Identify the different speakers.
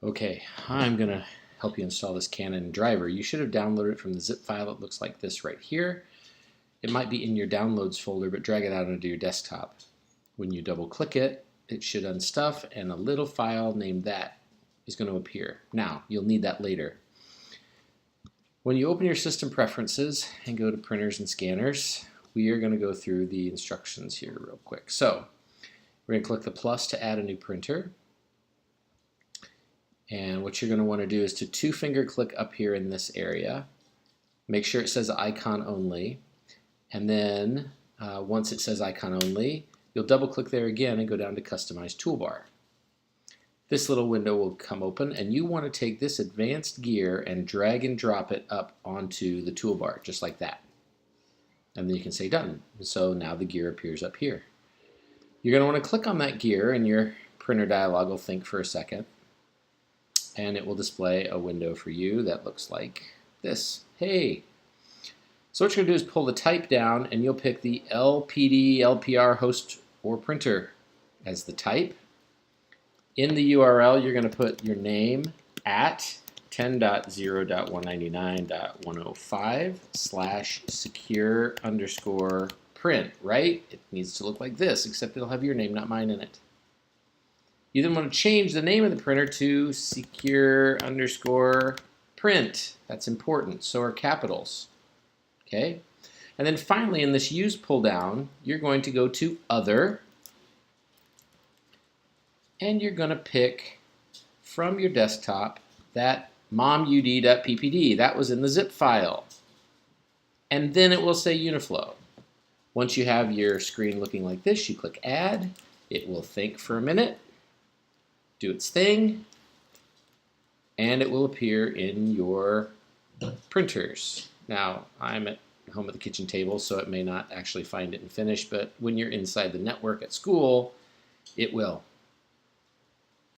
Speaker 1: Okay, I'm going to help you install this Canon driver. You should have downloaded it from the zip file. It looks like this right here. It might be in your downloads folder, but drag it out onto your desktop. When you double click it, it should unstuff and a little file named that is going to appear. Now, you'll need that later. When you open your system preferences and go to printers and scanners, we are going to go through the instructions here real quick. So, we're going to click the plus to add a new printer. And what you're going to want to do is to two-finger click up here in this area. Make sure it says icon only. And then once it says icon only, you'll double click there again and go down to Customize Toolbar. This little window will come open, and you want to take this advanced gear and drag and drop it up onto the toolbar, just like that. And then you can say done. So now the gear appears up here. You're going to want to click on that gear, and your printer dialog will think for a second. And it will display a window for you that looks like this. Hey! So what you're going to do is pull the type down, and you'll pick the LPD, LPR host or printer as the type. In the URL, you're going to put your name at 10.0.199.105/secure_print, right? It needs to look like this, except it'll have your name, not mine, in it. You then want to change the name of the printer to secure_print. That's important. So are capitals. Okay? And then finally, in this use pull down, you're going to go to Other, and you're going to pick from your desktop that momud.ppd. That was in the zip file. And then it will say Uniflow. Once you have your screen looking like this, you click Add. It will think for a minute, do its thing, and it will appear in your printers. Now, I'm at home at the kitchen table, so it may not actually find it and finish, but when you're inside the network at school, it will.